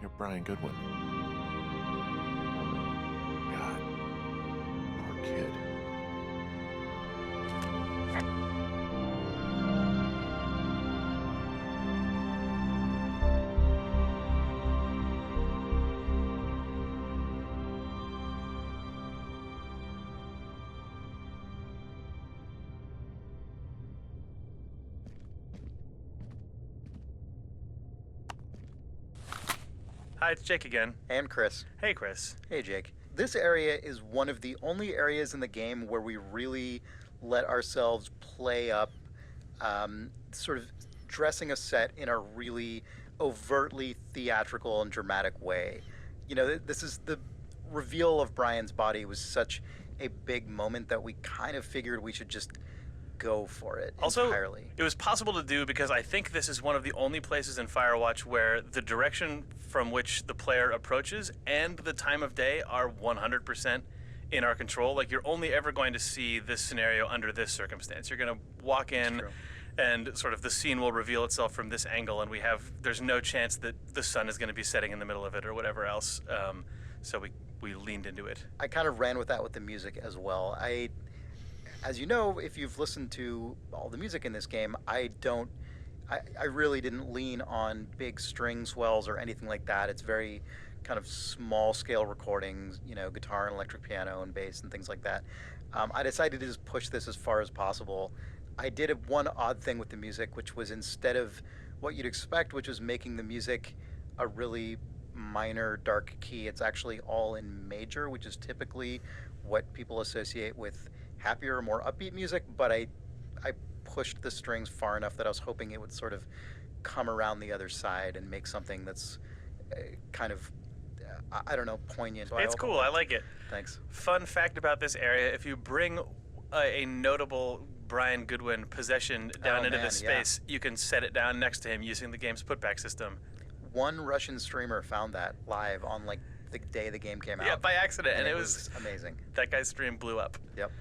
You're Brian Goodwin. God, poor kid. Hi, it's Jake again. And Chris. Hey, Chris. Hey, Jake. This area is one of the only areas in the game where we really let ourselves play up, sort of dressing a set in a really overtly theatrical and dramatic way. You know, this is the reveal of Brian's body was such a big moment that we kind of figured we should just go for it entirely. It was possible to do because I think this is one of the only places in Firewatch where the direction from which the player approaches and the time of day are 100% in our control. Like, you're only ever going to see this scenario under this circumstance. You're going to walk in and sort of the scene will reveal itself from this angle, and there's no chance that the sun is going to be setting in the middle of it or whatever else. So we leaned into it. I kind of ran with that with the music as well. As you know, if you've listened to all the music in this game, I really didn't lean on big string swells or anything like that. It's very kind of small scale recordings, you know, guitar and electric piano and bass and things like that. I decided to just push this as far as possible. I did one odd thing with the music, which was instead of what you'd expect, which was making the music a really minor dark key, it's actually all in major, which is typically what people associate with happier, more upbeat music, but I pushed the strings far enough that I was hoping it would sort of come around the other side and make something that's kind of, I don't know, poignant. It's cool. I like it. Thanks. Fun fact about this area, if you bring a notable Brian Goodwin possession down into this space, you can set it down next to him using the game's putback system. One Russian streamer found that live on, like, the day the game came out. Yeah, by accident, and it was amazing. That guy's stream blew up. Yep.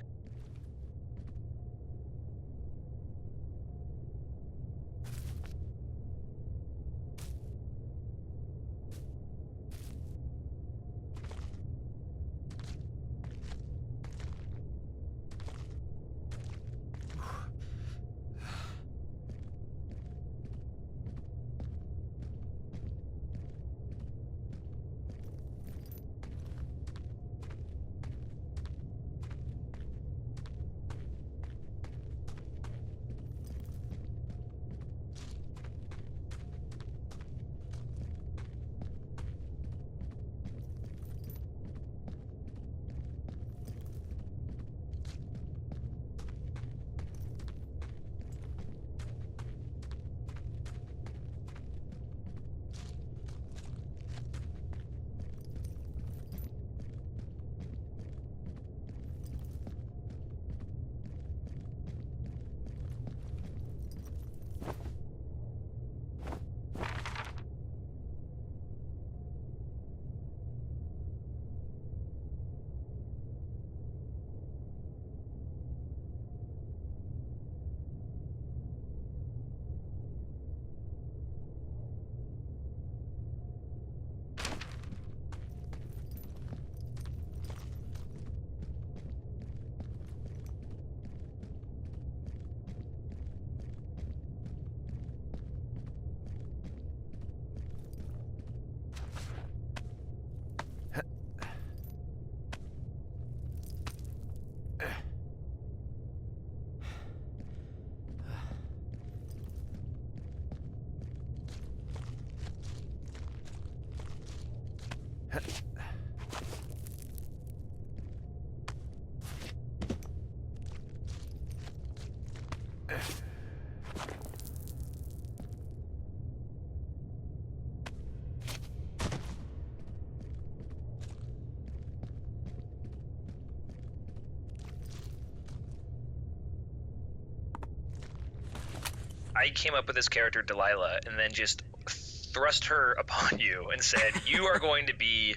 I came up with this character, Delilah, and then just thrust her upon you and said, you are going to be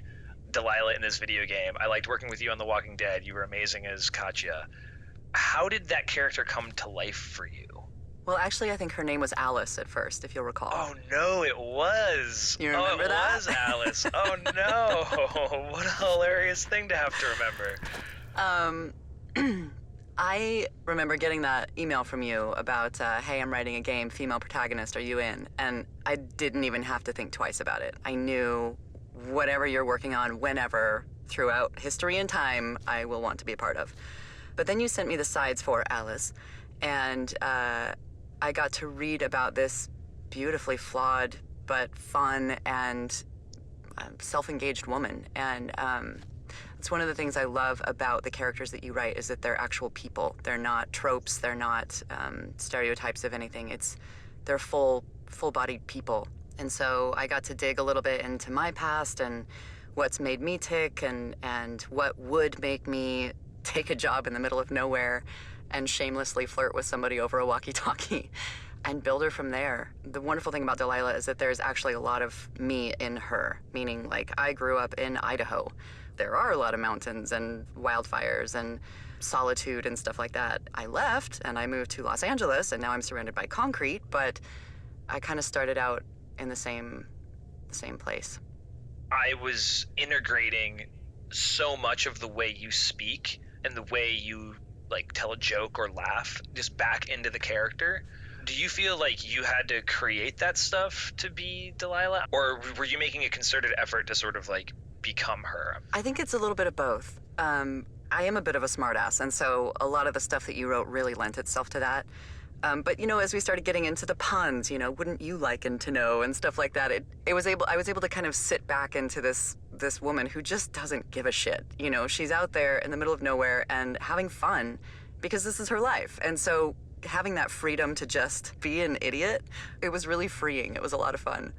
Delilah in this video game. I liked working with you on The Walking Dead. You were amazing as Katya. How did that character come to life for you? Well, actually, I think her name was Alice at first, if you'll recall. Oh no, it was. You remember that? It was Alice. Oh no, what a hilarious thing to have to remember. I remember getting that email from you about, hey, I'm writing a game, female protagonist, are you in? And I didn't even have to think twice about it. I knew whatever you're working on, whenever, throughout history and time, I will want to be a part of. But then you sent me the sides for Alice, and I got to read about this beautifully flawed but fun and self-engaged woman. And it's one of the things I love about the characters that you write is that they're actual people. They're not tropes. They're not stereotypes of anything. They're full-bodied people. And so I got to dig a little bit into my past and what's made me tick and what would make me take a job in the middle of nowhere and shamelessly flirt with somebody over a walkie-talkie and build her from there. The wonderful thing about Delilah is that there's actually a lot of me in her, meaning like I grew up in Idaho. There are a lot of mountains and wildfires and solitude and stuff like that. I left and I moved to Los Angeles and now I'm surrounded by concrete, but I kind of started out in the same place. I was integrating so much of the way you speak and the way you like tell a joke or laugh just back into the character. Do you feel like you had to create that stuff to be Delilah, or were you making a concerted effort to sort of like become her? I think it's a little bit of both. I am a bit of a smartass, and so a lot of the stuff that you wrote really lent itself to that. But you know, as we started getting into the puns, you know, wouldn't you liken to know and stuff like that, I was able to kind of sit back into this woman who just doesn't give a shit. You know, she's out there in the middle of nowhere and having fun because this is her life. And so having that freedom to just be an idiot, it was really freeing. It was a lot of fun.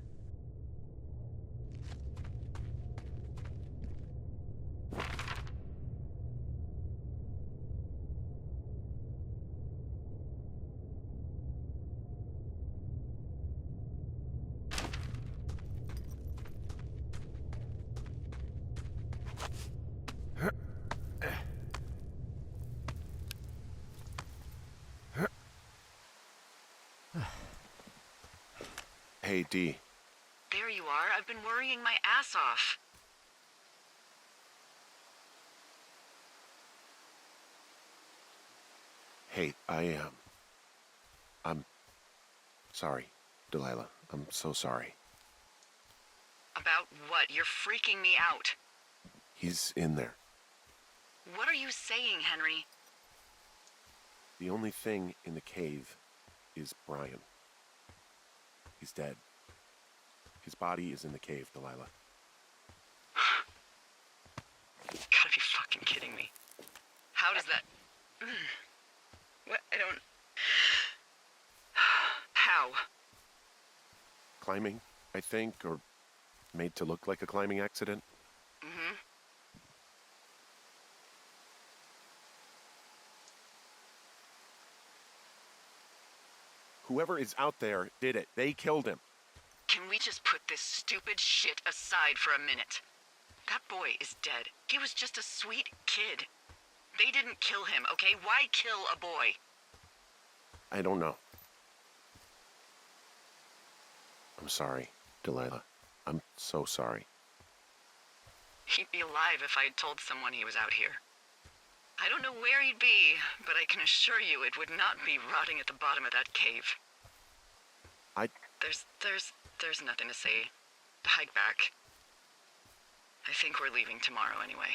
Hey, Dee. There you are. I've been worrying my ass off. Hey, I'm sorry, Delilah. I'm so sorry. About what? You're freaking me out. He's in there. What are you saying, Henry? The only thing in the cave is Brian. He's dead. His body is in the cave, Delilah. You gotta be fucking kidding me. How does that... What? I don't... How? Climbing, I think, or made to look like a climbing accident. Mm-hmm. Whoever is out there did it. They killed him. Can we just put this stupid shit aside for a minute? That boy is dead. He was just a sweet kid. They didn't kill him, okay? Why kill a boy? I don't know. I'm sorry, Delilah. I'm so sorry. He'd be alive if I had told someone he was out here. I don't know where he'd be, but I can assure you it would not be rotting at the bottom of that cave. There's nothing to say. Hike back. I think we're leaving tomorrow anyway.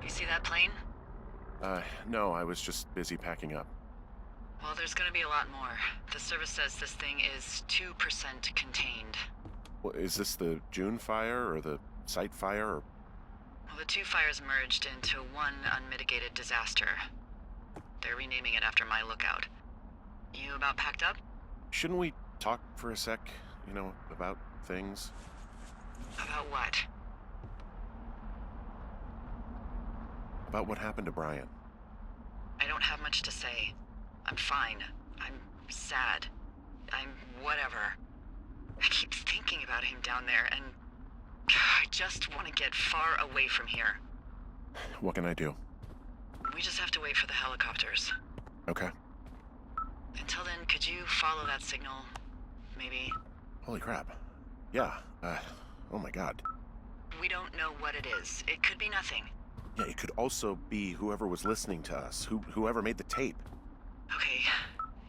You see that plane? No, I was just busy packing up. Well, there's gonna be a lot more. The service says this thing is 2% contained. Well, is this the June fire or the site fire or... Well, the two fires merged into one unmitigated disaster. They're renaming it after my lookout. You about packed up? Shouldn't we talk for a sec, about things? About what? About what happened to Brian. I don't have much to say. I'm fine. I'm sad. I'm whatever. I keep thinking about him down there, and I just want to get far away from here. What can I do? We just have to wait for the helicopters. Okay. Until then, could you follow that signal? Maybe? Holy crap. Yeah, oh my god. We don't know what it is. It could be nothing. Yeah, it could also be whoever was listening to us, whoever made the tape. Okay.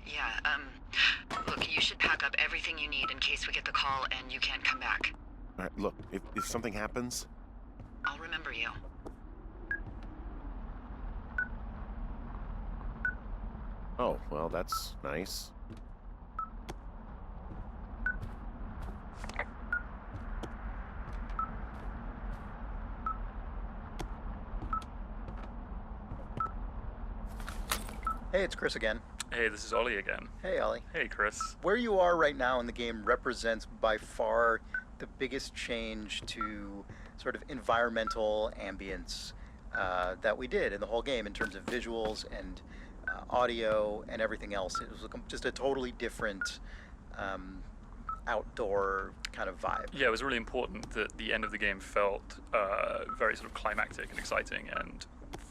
Yeah, look, you should pack up everything you need in case we get the call and you can't come back. All right, look, if something happens... I'll remember you. Oh, well, that's nice. Hey, it's Chris again. Hey, this is Ollie again. Hey, Ollie. Hey, Chris. Where you are right now in the game represents by far the biggest change to sort of environmental ambience that we did in the whole game in terms of visuals and audio and everything else. It was just a totally different outdoor kind of vibe. Yeah, it was really important that the end of the game felt very sort of climactic and exciting. And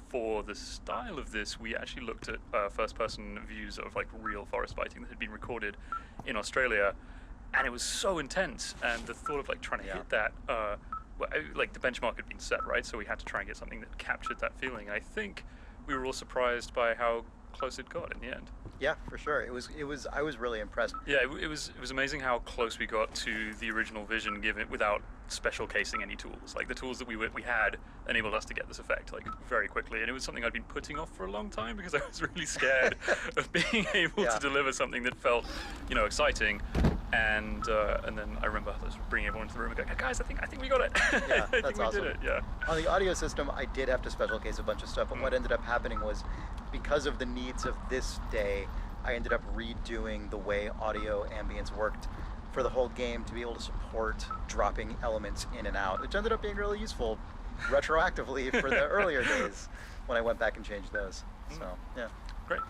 for the style of this, we actually looked at first-person views of like real forest fighting that had been recorded in Australia, and it was so intense. And the thought of like trying to hit that, like the benchmark had been set, right? So we had to try and get something that captured that feeling. I think we were all surprised by how close it got in the end. Yeah, for sure. It was. I was really impressed. Yeah, it was amazing how close we got to the original vision, given without special casing any tools. Like the tools that we had enabled us to get this effect like very quickly, and it was something I'd been putting off for a long time because I was really scared of being able to deliver something that felt, exciting. And then I remember just bringing everyone into the room and going, guys, I think we got it. Yeah, I that's think we awesome. did it. Yeah. On the audio system, I did have to special case a bunch of stuff, but what ended up happening was, because of the needs of this day, I ended up redoing the way audio ambience worked for the whole game to be able to support dropping elements in and out, which ended up being really useful retroactively for the earlier days when I went back and changed those. So, yeah. Great.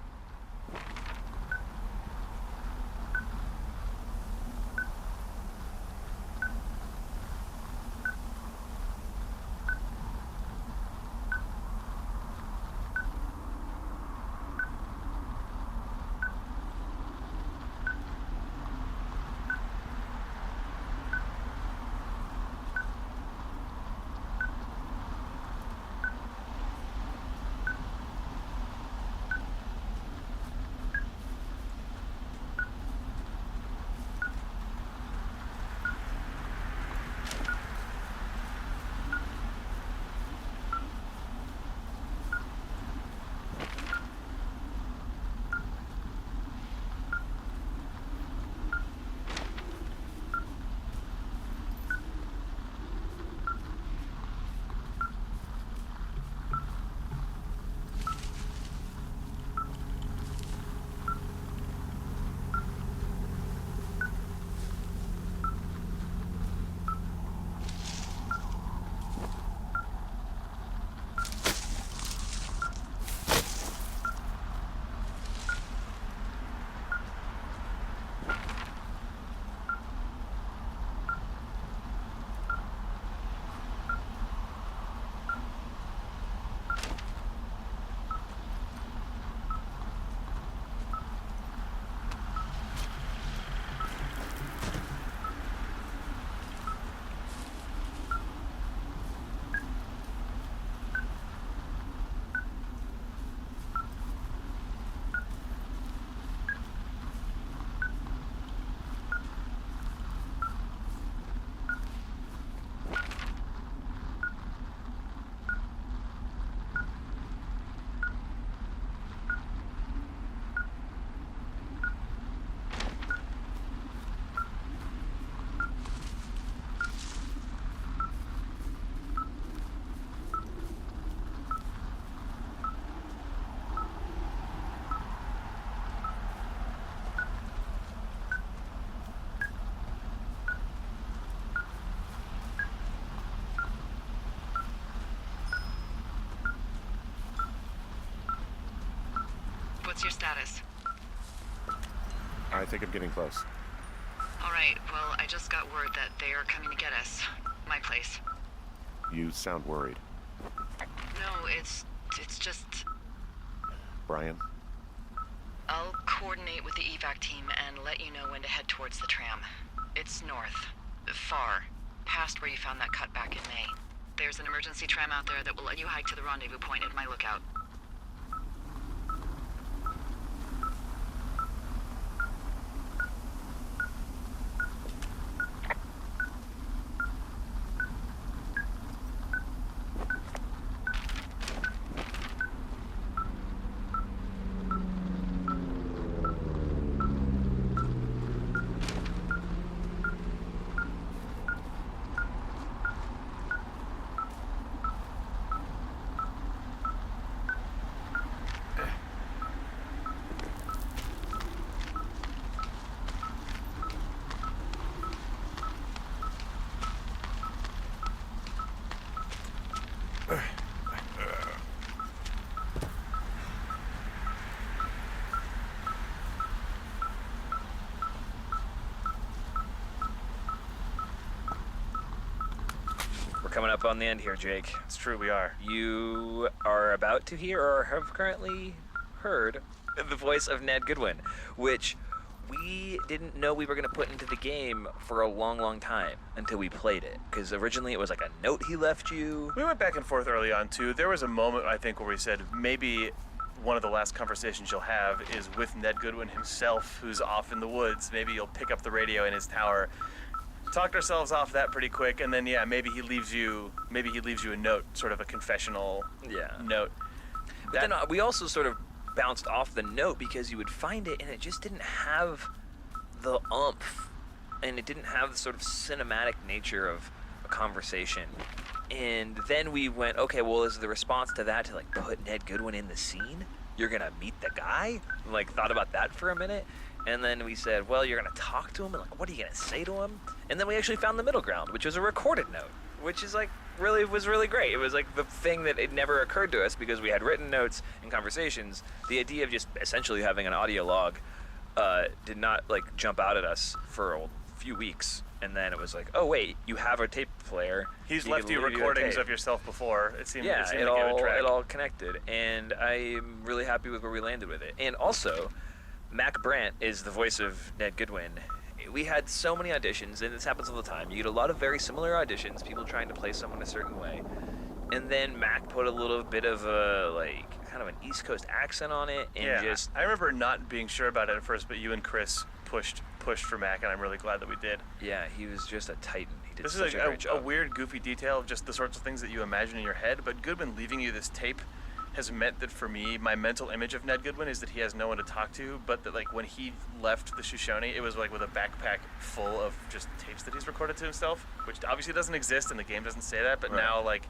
what's your status? I think I'm getting close. All right, well, I just got word that they are coming to get us. My place. You sound worried. No, it's just... Brian? I'll coordinate with the evac team and let you know when to head towards the tram. It's north. Far. Past where you found that cut back in May. There's an emergency tram out there that will let you hike to the rendezvous point at my lookout. Coming up on the end here, Jake. It's true, we are. You are about to hear or have currently heard the voice of Ned Goodwin, which we didn't know we were going to put into the game for a long, long time until we played it. Because originally it was like a note he left you. We went back and forth early on, too. There was a moment, I think, where we said maybe one of the last conversations you'll have is with Ned Goodwin himself, who's off in the woods. Maybe you'll pick up the radio in his tower. Talked ourselves off that pretty quick, and then maybe he leaves you a note, sort of a confessional note. But then we also sort of bounced off the note because you would find it and it just didn't have the oomph, and it didn't have the sort of cinematic nature of a conversation. And then we went, okay, well, is the response to that to like put Ned Goodwin in the scene? You're gonna meet the guy? Like, thought about that for a minute. And then we said, well, you're going to talk to him, and like, what are you going to say to him? And then we actually found the middle ground, which was a recorded note, which is like was really great. It was like the thing that it never occurred to us because we had written notes and conversations. The idea of just essentially having an audio log did not like jump out at us for a few weeks. And then it was like, oh wait, you have a tape player. He's left you recordings of yourself before. It seemed yeah, like it all connected, and I'm really happy with where we landed with it. And also, Mac Brandt is the voice of Ned Goodwin. We had so many auditions, and this happens all the time. You get a lot of very similar auditions, people trying to play someone a certain way. And then Mac put a little bit of a, like, kind of an East Coast accent on it, and just... I remember not being sure about it at first, but you and Chris pushed for Mac, and I'm really glad that we did. Yeah, he was just a titan. He did this such is a great job. A weird, goofy detail of just the sorts of things that you imagine in your head, but Goodwin leaving you this tape has meant that for me, my mental image of Ned Goodwin is that he has no one to talk to, but that like when he left the Shoshone, it was like with a backpack full of just tapes that he's recorded to himself, which obviously doesn't exist and the game doesn't say that, but now like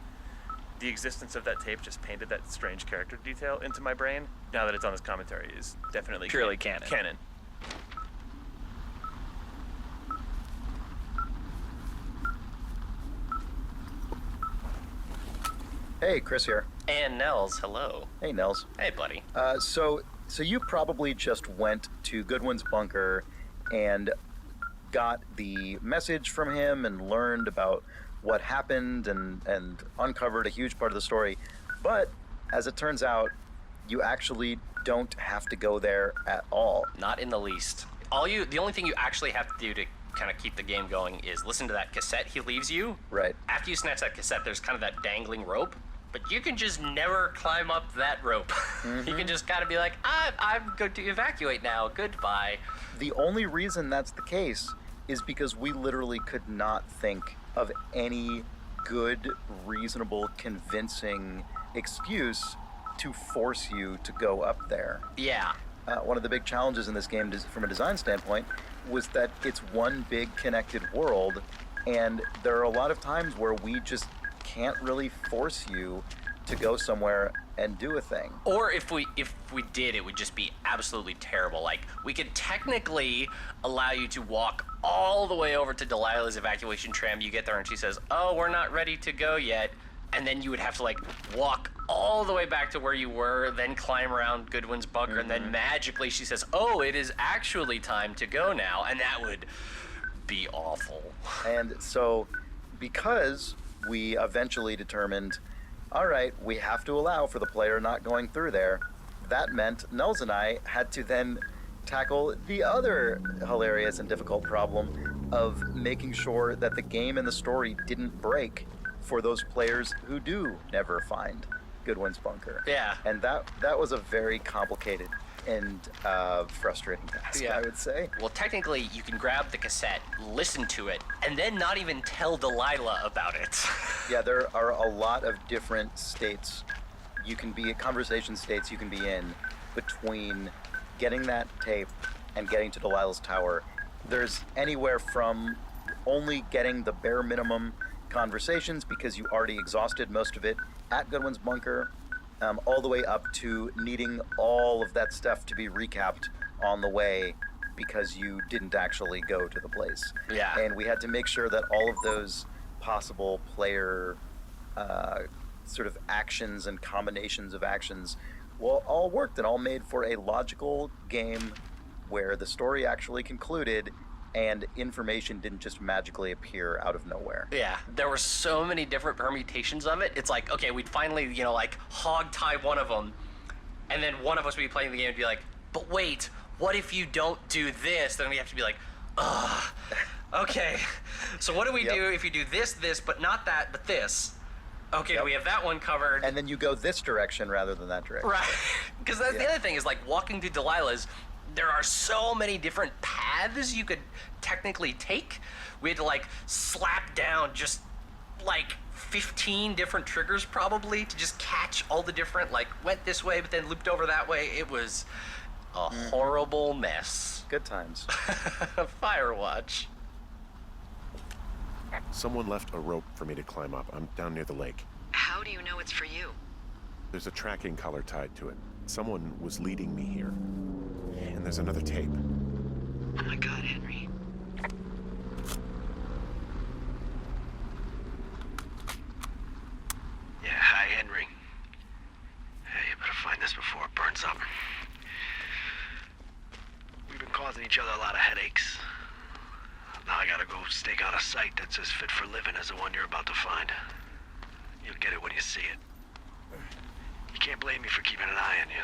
the existence of that tape just painted that strange character detail into my brain. Now that it's on his commentary is definitely purely canon. Hey, Chris here. And Nels, hello. Hey, Nels. Hey, buddy. So you probably just went to Goodwin's bunker and got the message from him and learned about what happened and uncovered a huge part of the story. But as it turns out, you actually don't have to go there at all. Not in the least. The only thing you actually have to do to kind of keep the game going is listen to that cassette he leaves you. Right. After you snatch that cassette, there's kind of that dangling rope. But you can just never climb up that rope. Mm-hmm. You can just kind of be like, I'm going to evacuate now. Goodbye. The only reason that's the case is because we literally could not think of any good, reasonable, convincing excuse to force you to go up there. Yeah. One of the big challenges in this game, from a design standpoint, was that it's one big connected world, and there are a lot of times where we just can't really force you to go somewhere and do a thing. Or if we did, it would just be absolutely terrible. Like, we could technically allow you to walk all the way over to Delilah's evacuation tram. You get there and she says, oh, we're not ready to go yet. and then you would have to like walk all the way back to where you were, then climb around Goodwin's bunker, and then magically she says, "Oh, it is actually time to go now," and that would be awful. And so, because we eventually determined, all right, we have to allow for the player not going through there, that meant Nels and I had to then tackle the other hilarious and difficult problem of making sure that the game and the story didn't break for those players who do never find Goodwin's bunker. Yeah. And that was a very complicated and frustrating task, Yeah. I would say. Well, technically, you can grab the cassette, listen to it, and then not even tell Delilah about it. Yeah, there are a lot of different states you can be, conversation states you can be in between getting that tape and getting to Delilah's tower. There's anywhere from only getting the bare minimum conversations because you already exhausted most of it at Goodwin's bunker, all the way up to needing all of that stuff to be recapped on the way because you didn't actually go to the place. Yeah. And we had to make sure that all of those possible player sort of actions and combinations of actions all worked and all made for a logical game where the story actually concluded and information didn't just magically appear out of nowhere. Yeah, there were so many different permutations of it. It's like, okay, we'd finally, like, hog tie one of them, and then one of us would be playing the game and be like, but wait, what if you don't do this? Then we have to be like, ugh, okay, so what do we do if you do this, but not that, but this? Okay, do we have that one covered? And then you go this direction rather than that direction. Right, because that's the other thing is, like, walking through Delilah's, there are so many different paths you could technically take. We had to like slap down just like 15 different triggers probably to just catch all the different, like, went this way but then looped over that way. It was a horrible mess. Good times. Firewatch. Someone left a rope for me to climb up. I'm down near the lake. How do you know it's for you? There's a tracking collar tied to it. Someone was leading me here. And there's another tape. Oh my God, Henry. Yeah, hi, Henry. Hey, you better find this before it burns up. We've been causing each other a lot of headaches. Now I gotta go stake out a site that's as fit for living as the one you're about to find. You'll get it when you see it. You can't blame me for keeping an eye on you.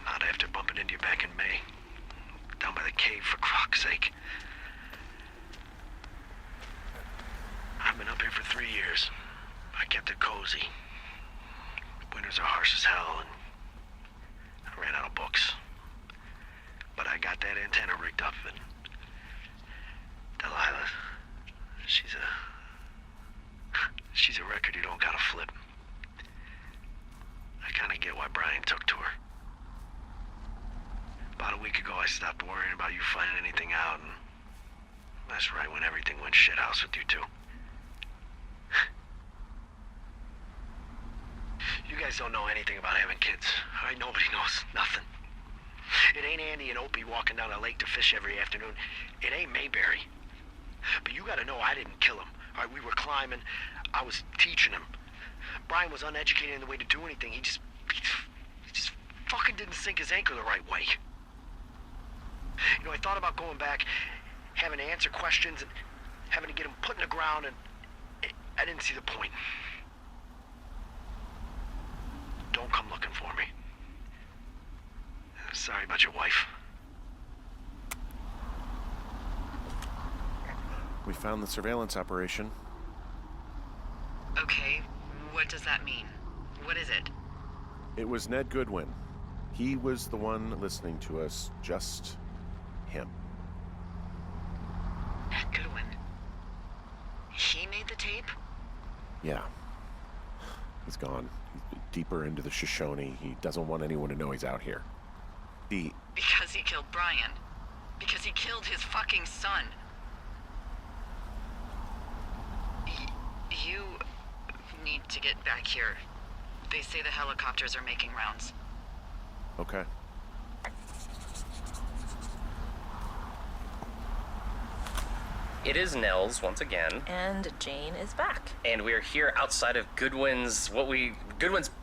Not after bumping into you back in May. Down by the cave, for croc's sake. I've been up here for 3 years. I kept it cozy. Winters are harsh as hell, and I ran out of books. But I got that antenna rigged up, and Delilah, she's a record you don't gotta flip. I kinda get why Brian took to her. About a week ago, I stopped worrying about you finding anything out, and that's right when everything went shithouse with you two. You guys don't know anything about having kids, all right? Nobody knows nothing. It ain't Andy and Opie walking down a lake to fish every afternoon. It ain't Mayberry. But you gotta know I didn't kill him. All right, we were climbing. I was teaching him. Brian was uneducated in the way to do anything. He just fucking didn't sink his anchor the right way. You know, I thought about going back, having to answer questions, and having to get him put in the ground, and I didn't see the point. Don't come looking for me. Sorry about your wife. We found the surveillance operation. Okay, what does that mean? What is it? It was Ned Goodwin. He was the one listening to us, just him. Ned Goodwin. He made the tape? Yeah. He's gone. He's deeper into the Shoshone. He doesn't want anyone to know he's out here. Because he killed Brian. Because he killed his fucking son. You need to get back here. They say the helicopters are making rounds. Okay. It is Nels once again, And Jane is back. and we are here outside of Goodwin's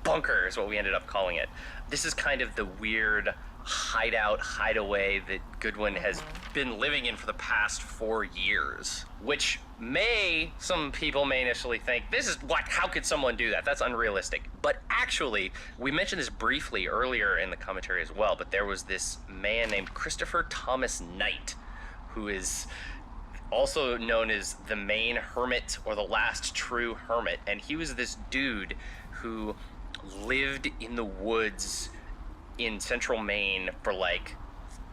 bunker is what we ended up calling it. This is kind of the weird hideaway that Goodwin has been living in for the past 4 years, which some people may initially think, how could someone do that? That's unrealistic. But actually, we mentioned this briefly earlier in the commentary as well, but there was this man named Christopher Thomas Knight, who is also known as the Maine Hermit or the Last True Hermit, and he was this dude who lived in the woods in central Maine for like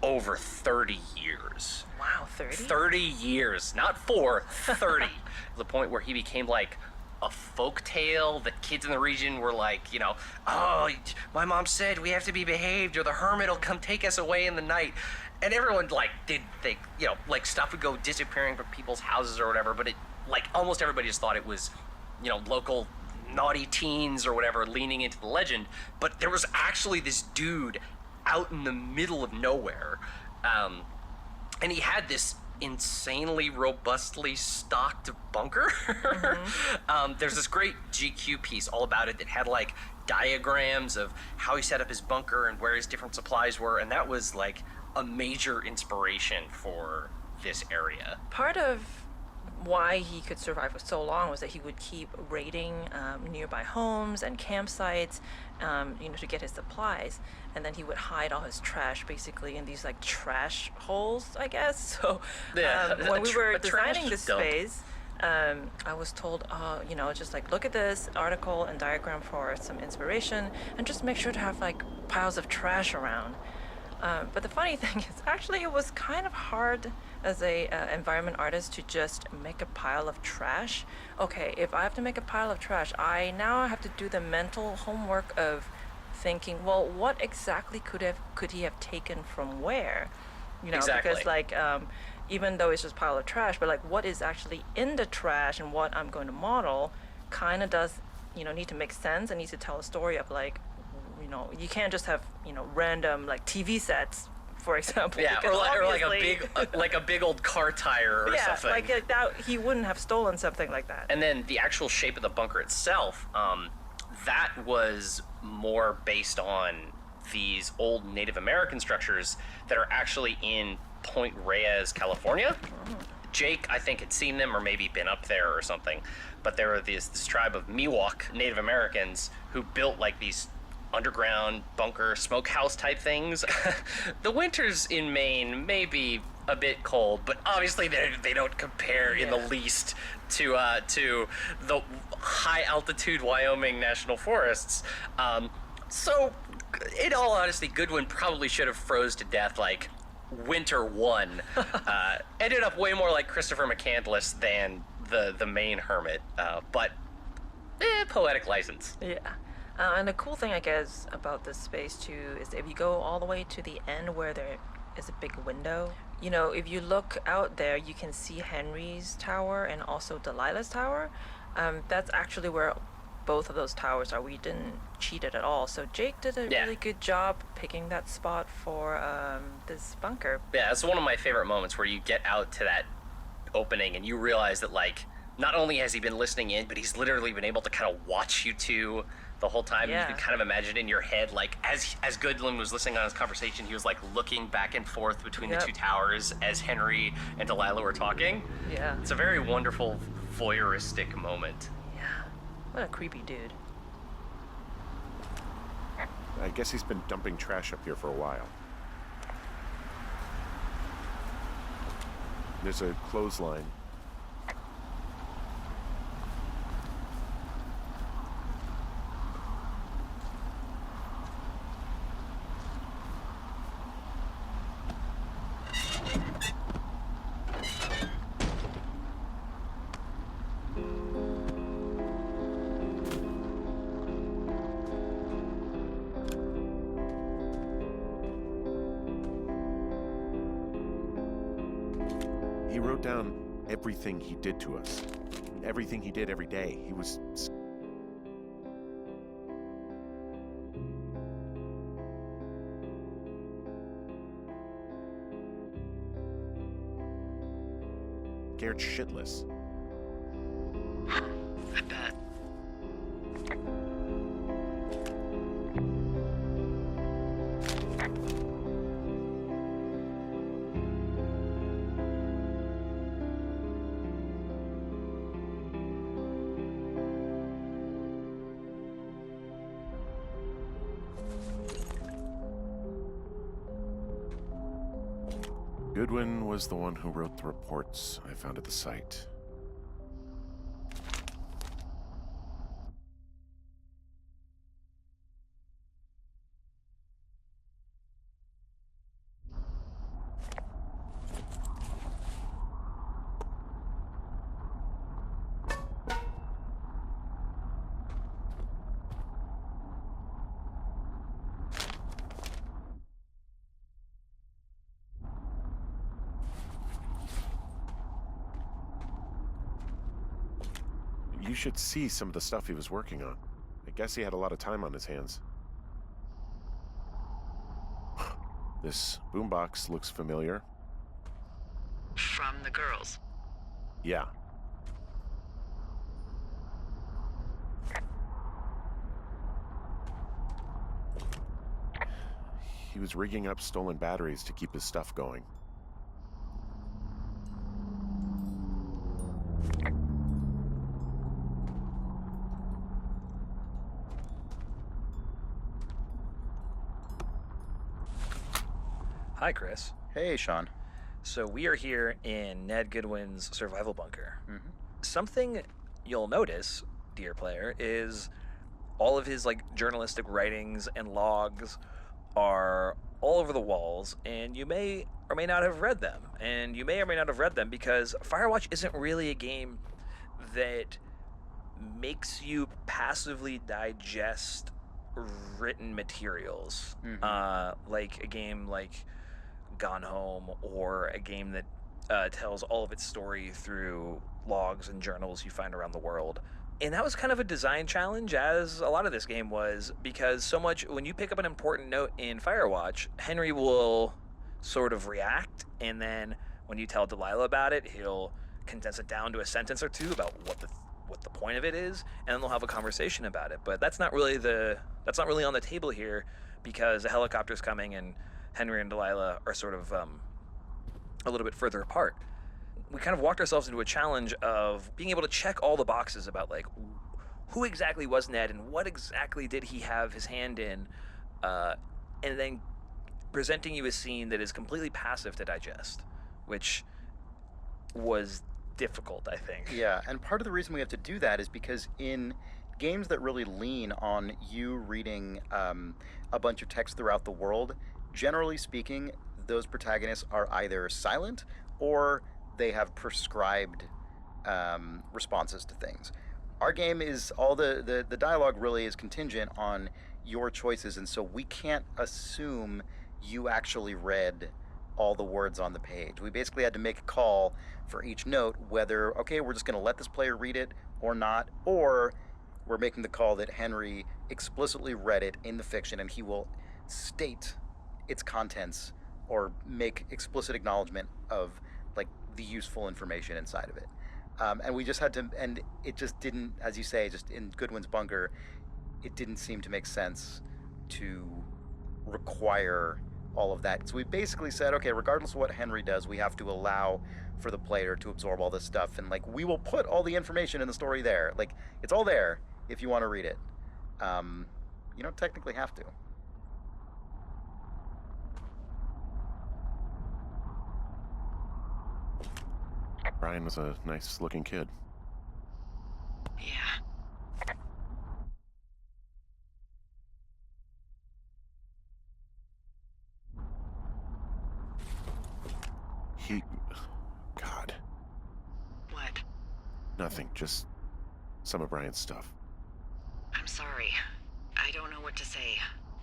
over 30 years. Wow, 30? 30 years, not 4, 30. The point where he became like a folk tale that kids in the region were like, oh, my mom said we have to be behaved or the hermit will come take us away in the night. And everyone did think, stuff would go disappearing from people's houses or whatever, but almost everybody just thought it was, local naughty teens or whatever leaning into the legend. But there was actually this dude out in the middle of nowhere, and he had this insanely robustly stocked bunker. There's this great GQ piece all about it that had diagrams of how he set up his bunker and where his different supplies were, and that was a major inspiration for this area. Part of why he could survive for so long was that he would keep raiding nearby homes and campsites, to get his supplies, and then he would hide all his trash basically in these trash holes, I guess. So when we were designing this space, I was told, just look at this article and diagram for some inspiration, and just make sure to have piles of trash around. But the funny thing is, actually, it was kind of hard as a environment artist to just make a pile of trash. Okay, if I have to make a pile of trash, I now have to do the mental homework of thinking, well, what exactly could he have taken from where? Exactly. Because even though it's just a pile of trash, but what is actually in the trash and what I'm going to model kind of does, need to make sense and needs to tell a story of you can't just have random TV sets, for example. Yeah, or a big old car tire or something. Yeah, that he wouldn't have stolen something like that. And then the actual shape of the bunker itself, that was more based on these old Native American structures that are actually in Point Reyes, California. Jake, I think, had seen them or maybe been up there or something, but there were this tribe of Miwok Native Americans who built these underground bunker smokehouse type things. The winters in Maine may be a bit cold, but obviously they don't compare in the least to the high altitude Wyoming national forests. So in all honesty, Goodwin probably should have froze to death winter 1. Ended up way more like Christopher McCandless than the Maine hermit, but poetic license. Yeah. And the cool thing, I guess, about this space, too, is if you go all the way to the end where there is a big window, if you look out there, you can see Henry's tower and also Delilah's tower. That's actually where both of those towers are. We didn't cheat it at all. So Jake did a really good job picking that spot for this bunker. Yeah, it's one of my favorite moments where you get out to that opening and you realize that, not only has he been listening in, but he's literally been able to kind of watch you two the whole time. Yeah. You can kind of imagine in your head, as Goodwin was listening on his conversation, he was looking back and forth between the two towers as Henry and Delilah were talking. Yeah. It's a very wonderful voyeuristic moment. Yeah. What a creepy dude. I guess he's been dumping trash up here for a while. There's a clothesline. He wrote down everything he did to us. Everything he did every day. He was... scared shitless. I bet. Goodwin was the one who wrote the reports I found at the site. You should see some of the stuff he was working on. I guess he had a lot of time on his hands. This boombox looks familiar. From the girls. Yeah. He was rigging up stolen batteries to keep his stuff going. Hi, Chris. Hey, Sean. So we are here in Ned Goodwin's survival bunker. Mm-hmm. Something you'll notice, dear player, is all of his journalistic writings and logs are all over the walls, and you may or may not have read them. And you may or may not have read them because Firewatch isn't really a game that makes you passively digest written materials, like a game like Gone Home, or a game that tells all of its story through logs and journals you find around the world. And that was kind of a design challenge, as a lot of this game was, because so much, when you pick up an important note in Firewatch, Henry will sort of react, and then when you tell Delilah about it, he'll condense it down to a sentence or two about what the point of it is, and then they'll have a conversation about it. But that's not really on the table here, because a helicopter's coming and Henry and Delilah are sort of a little bit further apart. We kind of walked ourselves into a challenge of being able to check all the boxes about who exactly was Ned and what exactly did he have his hand in, and then presenting you a scene that is completely passive to digest, which was difficult, I think. Yeah, and part of the reason we have to do that is because in games that really lean on you reading a bunch of text throughout the world, generally speaking, those protagonists are either silent or they have prescribed responses to things. Our game is all the dialogue really is contingent on your choices, and so we can't assume you actually read all the words on the page. We basically had to make a call for each note whether, okay, we're just going to let this player read it or not, or we're making the call that Henry explicitly read it in the fiction and he will state its contents or make explicit acknowledgement of the useful information inside of it. And we just had to, and it just didn't, as you say, just in Goodwin's bunker, it didn't seem to make sense to require all of that. So we basically said, okay, regardless of what Henry does, we have to allow for the player to absorb all this stuff, and we will put all the information in the story there. It's all there if you want to read it. You don't technically have to. Brian was a nice-looking kid. Yeah. God. What? Nothing, just some of Brian's stuff. I'm sorry. I don't know what to say.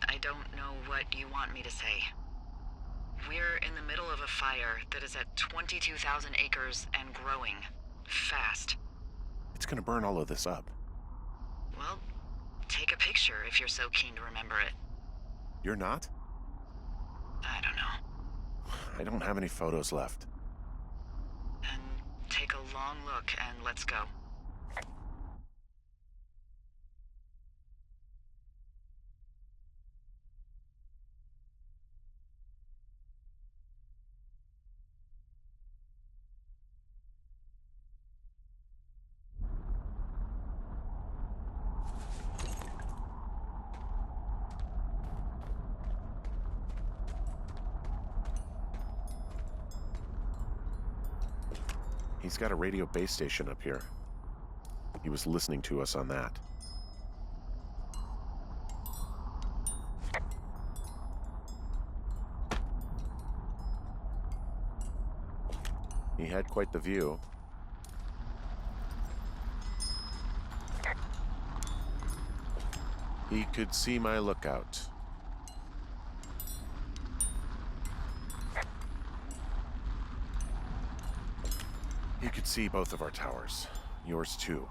I don't know what you want me to say. We're in the middle of a fire that is at 22,000 acres and growing. Fast. It's gonna burn all of this up. Well, take a picture if you're so keen to remember it. You're not? I don't know. I don't have any photos left. Then take a long look and let's go. He's got a radio base station up here. He was listening to us on that. He had quite the view. He could see my lookout. He could see both of our towers. Yours too.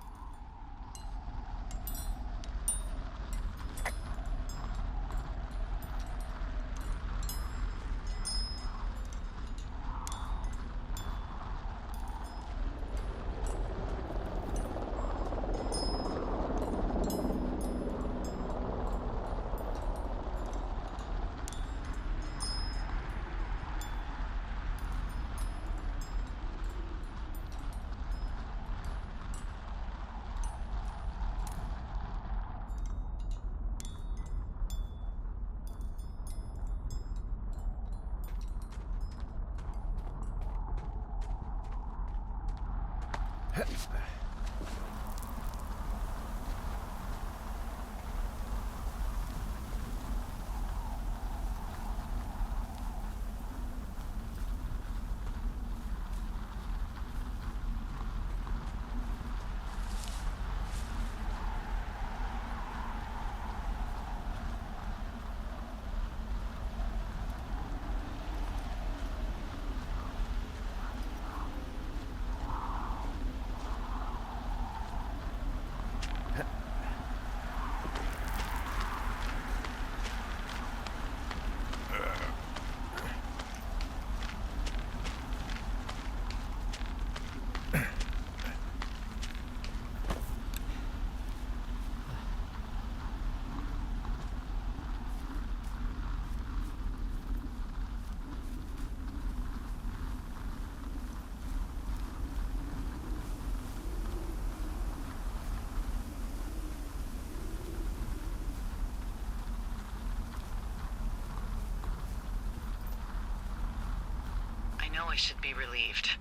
I know I should be relieved.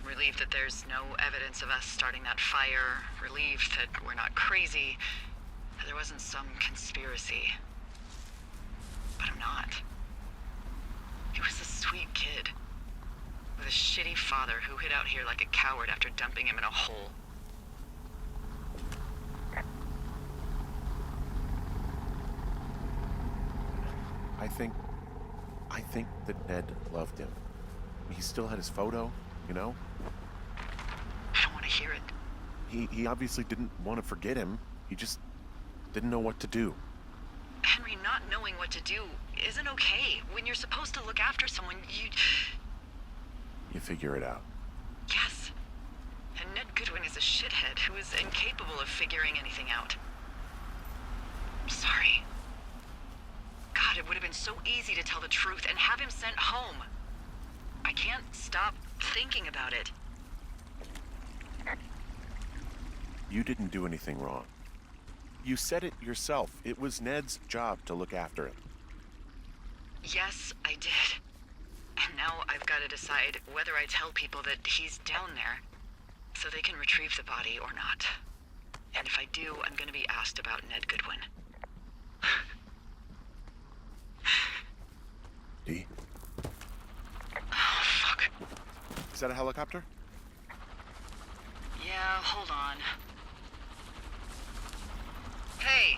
Relieved that there's no evidence of us starting that fire. Relieved that we're not crazy. That there wasn't some conspiracy. But I'm not. He was a sweet kid. With a shitty father who hid out here like a coward after dumping him in a hole. I think that Ned loved him. He still had his photo, you know? I don't want to hear it. He obviously didn't want to forget him. He just didn't know what to do. Henry, not knowing what to do isn't okay. When you're supposed to look after someone, You figure it out. Yes. And Ned Goodwin is a shithead who is incapable of figuring anything out. I'm sorry. God, it would have been so easy to tell the truth and have him sent home. I can't stop thinking about it. You didn't do anything wrong. You said it yourself. It was Ned's job to look after him. Yes, I did. And now I've got to decide whether I tell people that he's down there so they can retrieve the body or not. And if I do, I'm going to be asked about Ned Goodwin. D? Oh, fuck. Is that a helicopter? Yeah, hold on. Hey.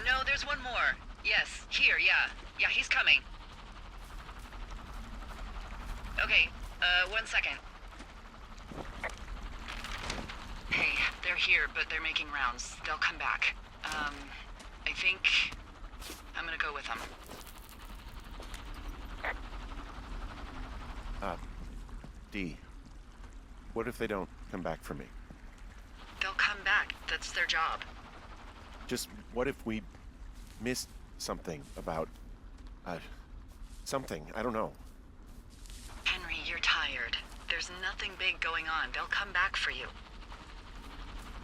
No, there's one more. Yes, here, yeah. Yeah, he's coming. Okay, 1 second. Hey, they're here, but they're making rounds. They'll come back. I think I'm gonna go with them. D. What if they don't come back for me? They'll come back. That's their job. Just what if we missed something about, something, I don't know. Henry, you're tired. There's nothing big going on. They'll come back for you.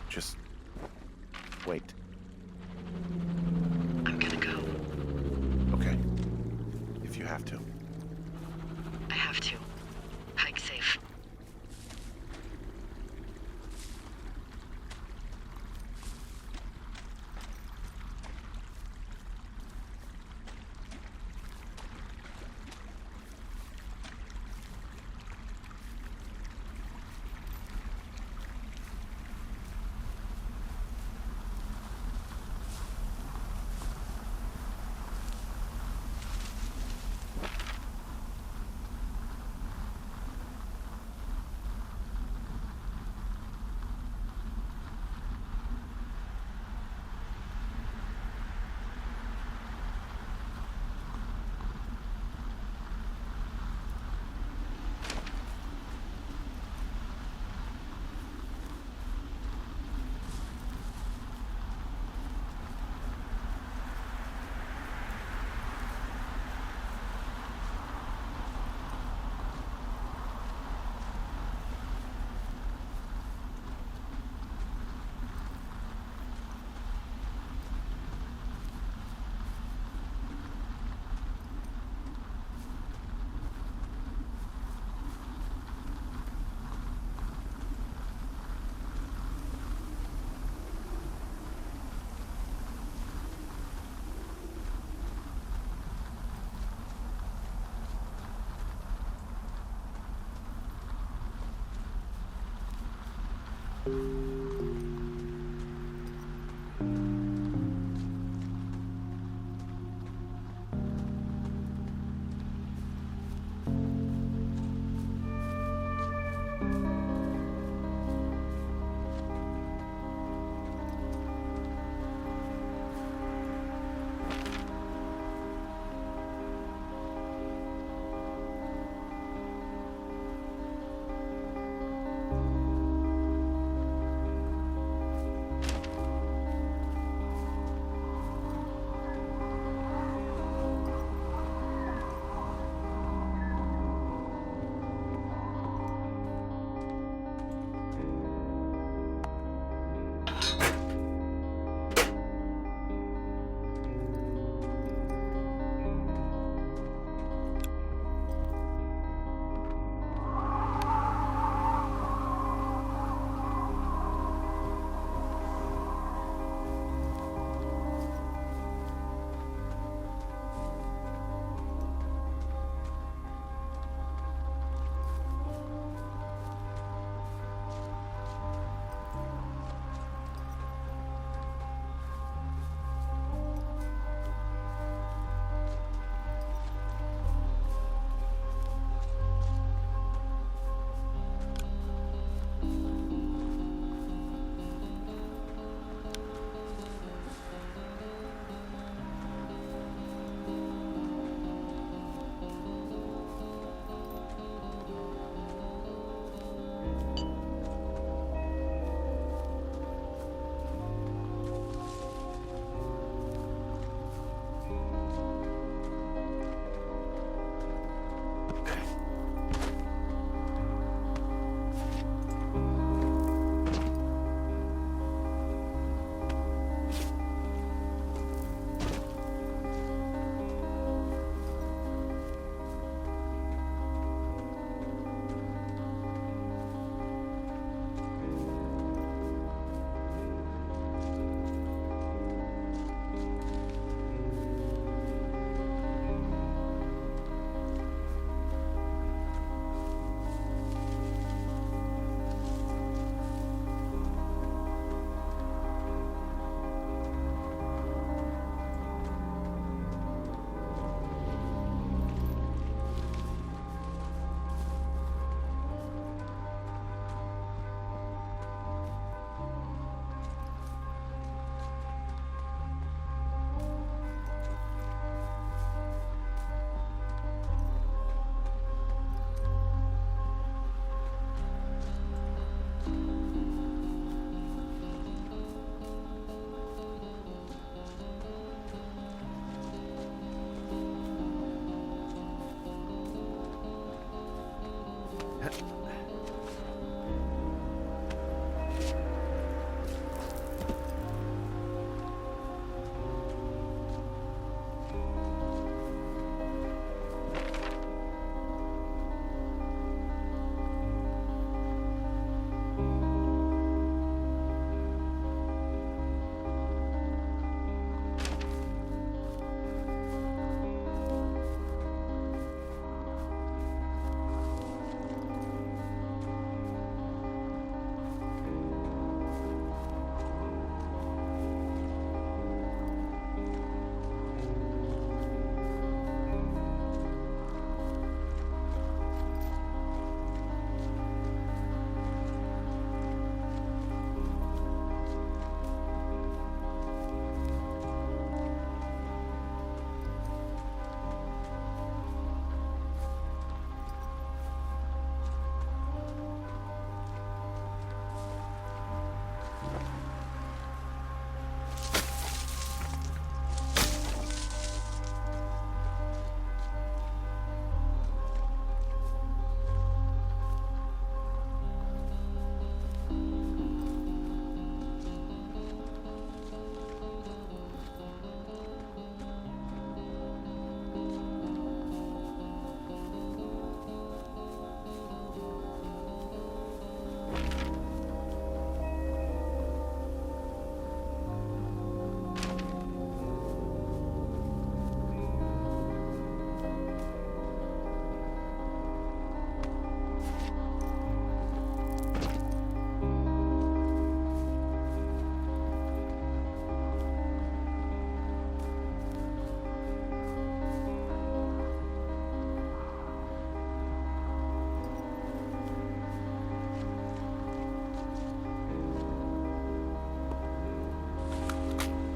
Just wait. I'm gonna go. Okay. If you have to. I have to. Hike safe.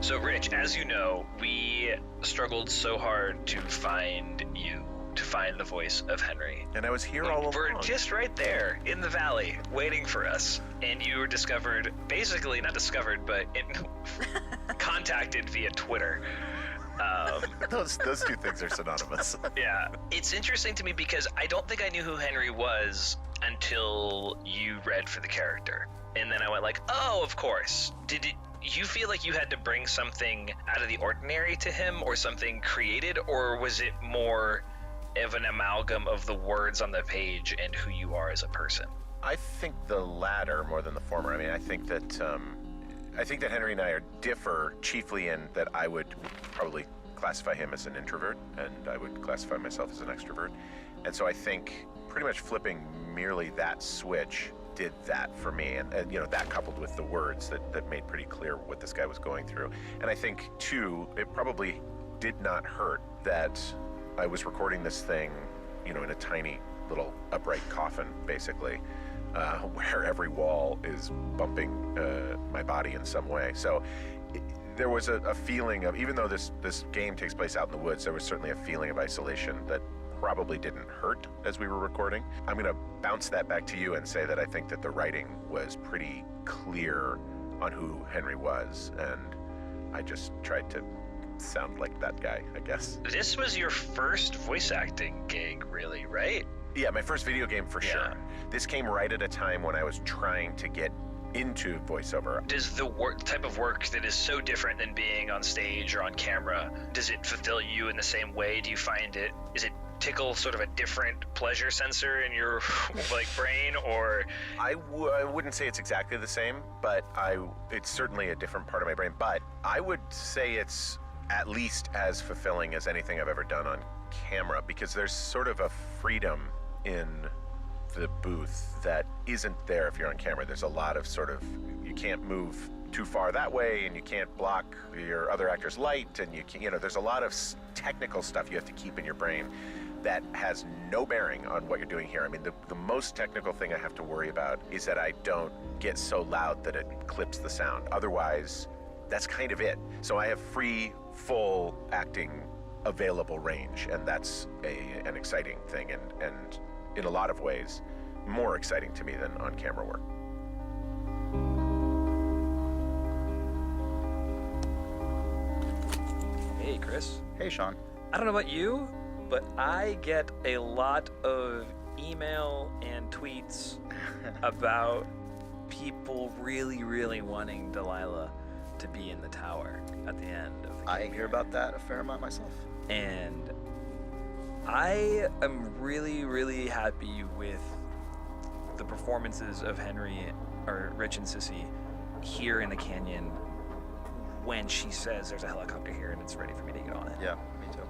So, Rich, as you know, we struggled so hard to find you, to find the voice of Henry. And I was here all along. We're just right there in the valley, waiting for us. And you were discovered, basically, not discovered, but contacted via Twitter. Those two things are synonymous. Yeah. It's interesting to me because I don't think I knew who Henry was until you read for the character. And then I went like, oh, of course. Did you feel like you had to bring something out of the ordinary to him or something created, or was it more of an amalgam of the words on the page and who you are as a person? I think the latter more than the former. I mean, I think that Henry and I differ chiefly in that I would probably classify him as an introvert and I would classify myself as an extrovert. And so I think pretty much flipping merely that switch did that for me, and that coupled with the words that made pretty clear what this guy was going through. And I think too, it probably did not hurt that I was recording this thing, in a tiny little upright coffin, basically, where every wall is bumping my body in some way. So there was a feeling of, even though this game takes place out in the woods, there was certainly a feeling of isolation that probably didn't hurt as we were recording. I'm going to bounce that back to you and say that I think that the writing was pretty clear on who Henry was, and I just tried to sound like that guy, I guess. This was your first voice acting gig, really, right? Yeah, my first video game for sure. This came right at a time when I was trying to get into voiceover. Does the type of work that is so different than being on stage or on camera, does it fulfill you in the same way? Do you find is it tickle sort of a different pleasure sensor in your brain, or? I wouldn't say it's exactly the same, but it's certainly a different part of my brain. But I would say it's at least as fulfilling as anything I've ever done on camera, because there's sort of a freedom in the booth that isn't there if you're on camera. There's a lot of sort of, you can't move too far that way, and you can't block your other actor's light, and there's a lot of technical stuff you have to keep in your brain that has no bearing on what you're doing here. I mean, the most technical thing I have to worry about is that I don't get so loud that it clips the sound. Otherwise, that's kind of it. So I have free, full acting available range, and that's an exciting thing, and in a lot of ways, more exciting to me than on-camera work. Hey, Chris. Hey, Sean. I don't know about you, but I get a lot of email and tweets about people really, really wanting Delilah to be in the tower at the end of the game. I hear about that a fair amount myself. And I am really, really happy with the performances of Rich and Sissy here in the canyon when she says there's a helicopter here and it's ready for me to get on it. Yeah, me too.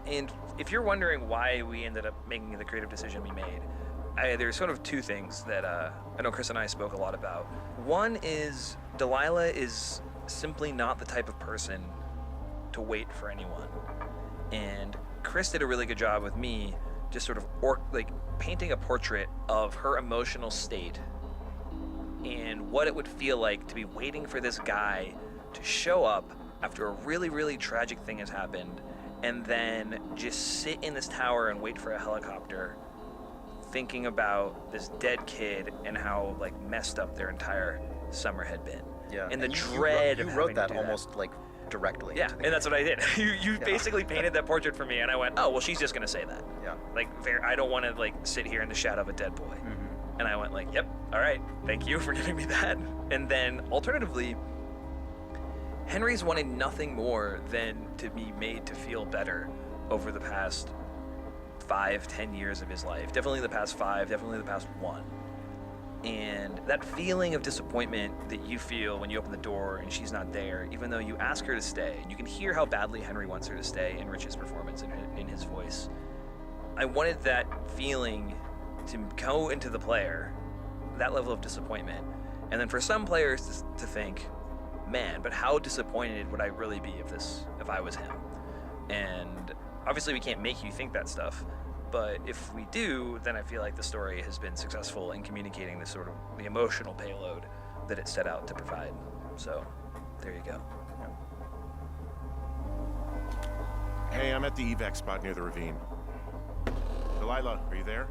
And if you're wondering why we ended up making the creative decision we made, there's sort of two things that I know Chris and I spoke a lot about. One is Delilah is simply not the type of person to wait for anyone. And Chris did a really good job with me just sort of painting a portrait of her emotional state and what it would feel like to be waiting for this guy to show up after a really, really tragic thing has happened and then just sit in this tower and wait for a helicopter, thinking about this dead kid and how like messed up their entire summer had been. Yeah. And the you dread you of wrote having to that do almost like directly. Yeah, into the and that's game. what I did. You basically painted that portrait for me, and I went, oh, well, she's just gonna say that. Yeah. Like, I don't want to like sit here in the shadow of a dead boy. Mm-hmm. And I went like, yep, all right, thank you for giving me that. And then alternatively, Henry's wanted nothing more than to be made to feel better over the past 5-10 years of his life. Definitely the past 5, definitely the past 1. And that feeling of disappointment that you feel when you open the door and she's not there, even though you ask her to stay, and you can hear how badly Henry wants her to stay in Rich's performance and in his voice. I wanted that feeling to go into the player, that level of disappointment. And then for some players to think, man, but how disappointed would I really be if I was him? And obviously we can't make you think that stuff, but if we do, then I feel like the story has been successful in communicating the sort of the emotional payload that it set out to provide. So, there you go. Hey, I'm at the evac spot near the ravine. Delilah, are you there?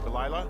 Delilah?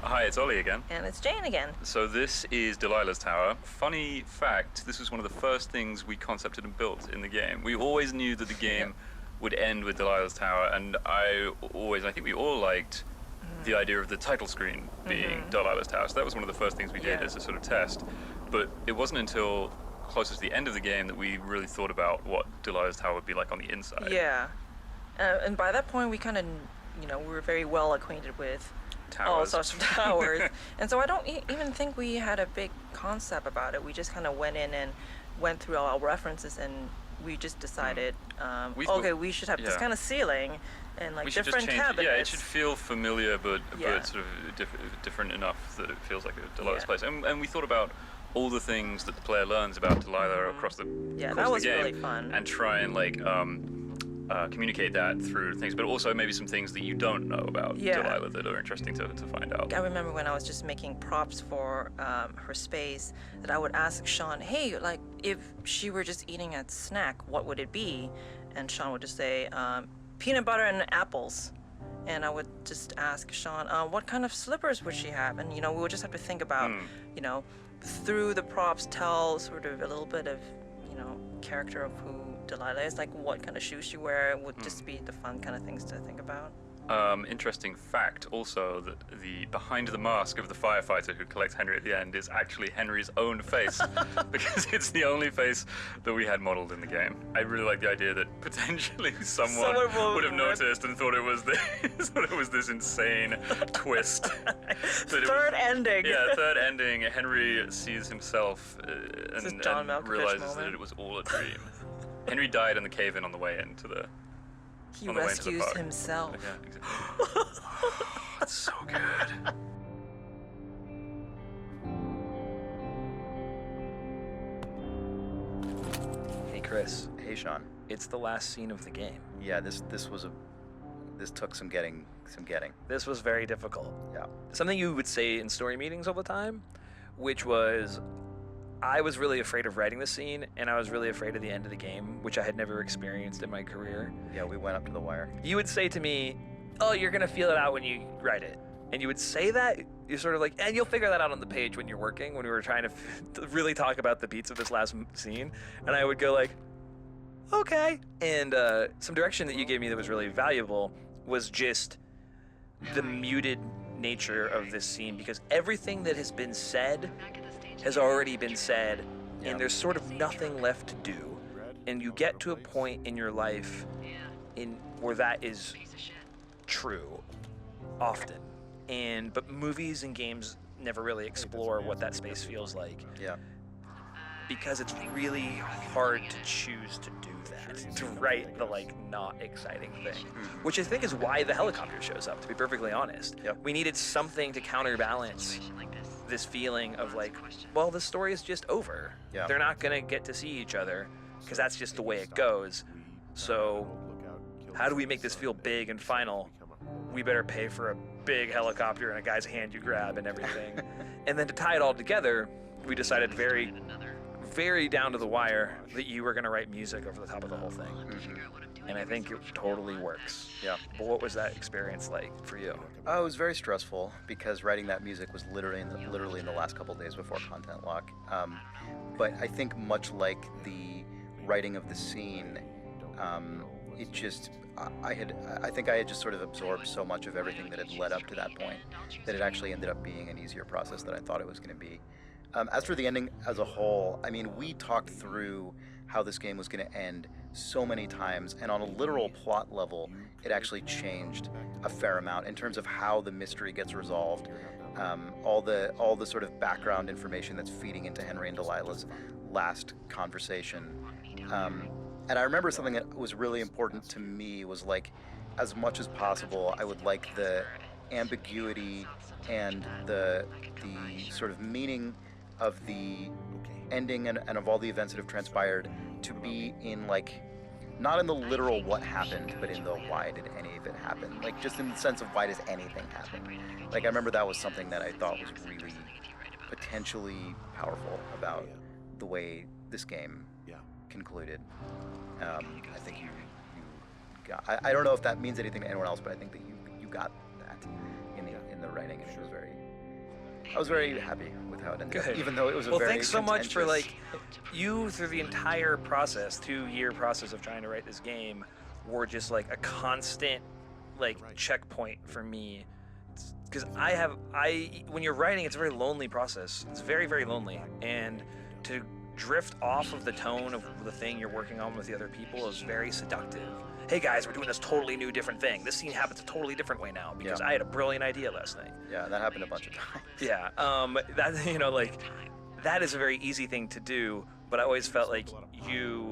Hi, it's Ollie again. And it's Jane again. So this is Delilah's Tower. Funny fact, this was one of the first things we concepted and built in the game. We always knew that the game would end with Delilah's Tower, and I think we all liked the idea of the title screen being Delilah's Tower. So that was one of the first things we did as a sort of test. But it wasn't until closer to the end of the game that we really thought about what Delilah's Tower would be like on the inside. Yeah. And by that point, we kind of, we were very well acquainted with all sorts of towers. And so I don't even think we had a big concept about it. We just kind of went in and went through all our references, and we just decided, we should have this kind of ceiling and like different cabinets. Yeah, it should feel familiar, but sort of different enough that it feels like a Delilah's place. And we thought about all the things that the player learns about Delilah across the that was game, really fun. and try and like communicate that through things, but also maybe some things that you don't know about Delilah that are interesting to find out. I remember when I was just making props for her space that I would ask Sean, hey, like if she were just eating a snack, what would it be? And Sean would just say, peanut butter and apples. And I would just ask Sean, what kind of slippers would she have? And, we would just have to think about, through the props, tell sort of a little bit of, character of who Delilah is, like what kind of shoes she wear would just be the fun kind of things to think about. Interesting fact also that the behind the mask of the firefighter who collects Henry at the end is actually Henry's own face because it's the only face that we had modeled in the game. I really like the idea that potentially someone would have noticed and thought it was this, thought it was this insane twist. Third ending. Yeah, third ending. Henry sees himself and John Malkovich realizes moment. that it was all a dream. Henry died in the cave-in on the way into the. He on the way into the rescues park. himself. Yeah, exactly. That's so good. Hey, Chris. Hey, Sean. It's the last scene of the game. Yeah, this took some getting. This was very difficult. Yeah. Something you would say in story meetings all the time, which was, I was really afraid of writing the scene, and I was really afraid of the end of the game, which I had never experienced in my career. Yeah, we went up to the wire. You would say to me, oh, you're going to feel it out when you write it. And you would say that, you're sort of like, and you'll figure that out on the page when you're working, when we were trying to really talk about the beats of this last scene. And I would go like, okay. And some direction that you gave me that was really valuable was just the muted nature of this scene, because everything that has been said has already been said, and there's sort of nothing left to do. And you get to a point in your life where that is true often. But movies and games never really explore what that space feels like. Yeah. Because it's really hard to choose to do that, to write the not exciting thing, which I think is why the helicopter shows up, to be perfectly honest. Yep. We needed something to counterbalance this feeling of well, the story is just over. Yeah. They're not gonna get to see each other because that's just the way it goes. So how do we make this feel big and final? We better pay for a big helicopter and a guy's hand you grab and everything. And then to tie it all together, we decided very, very down to the wire that you were going to write music over the top of the whole thing. And I think it totally works. Yeah. But what was that experience like for you? Oh, it was very stressful because writing that music was literally in the last couple of days before content lock. But I think much like the writing of the scene, it just I think I had just sort of absorbed so much of everything that had led up to that point that it actually ended up being an easier process than I thought it was going to be. As for the ending as a whole, I mean, we talked through how this game was going to end so many times, and on a literal plot level, it actually changed a fair amount in terms of how the mystery gets resolved. All the sort of background information that's feeding into Henry and Delilah's last conversation. And I remember something that was really important to me was as much as possible, I would like the ambiguity and the sort of meaning of the ending and of all the events that have transpired to be in not in the literal what happened, but in the why did any of it happen? Just in the sense of why does anything happen? I remember that was something that I thought was really potentially powerful about the way this game concluded. I think you got. I don't know if that means anything to anyone else, but I think that you got that in the writing, and I was very happy with how it ended up, even though it was a well, very thanks so much for contentious- you through the entire process, 2-year process of trying to write this game, were just a constant checkpoint for me. Because when you're writing, it's a very lonely process. It's very, very lonely, and to drift off of the tone of the thing you're working on with the other people is very seductive. Hey guys, we're doing this totally new, different thing. This scene happens a totally different way now because I had a brilliant idea last night. Yeah, that happened a bunch of times. Yeah, that that is a very easy thing to do, but I always felt like you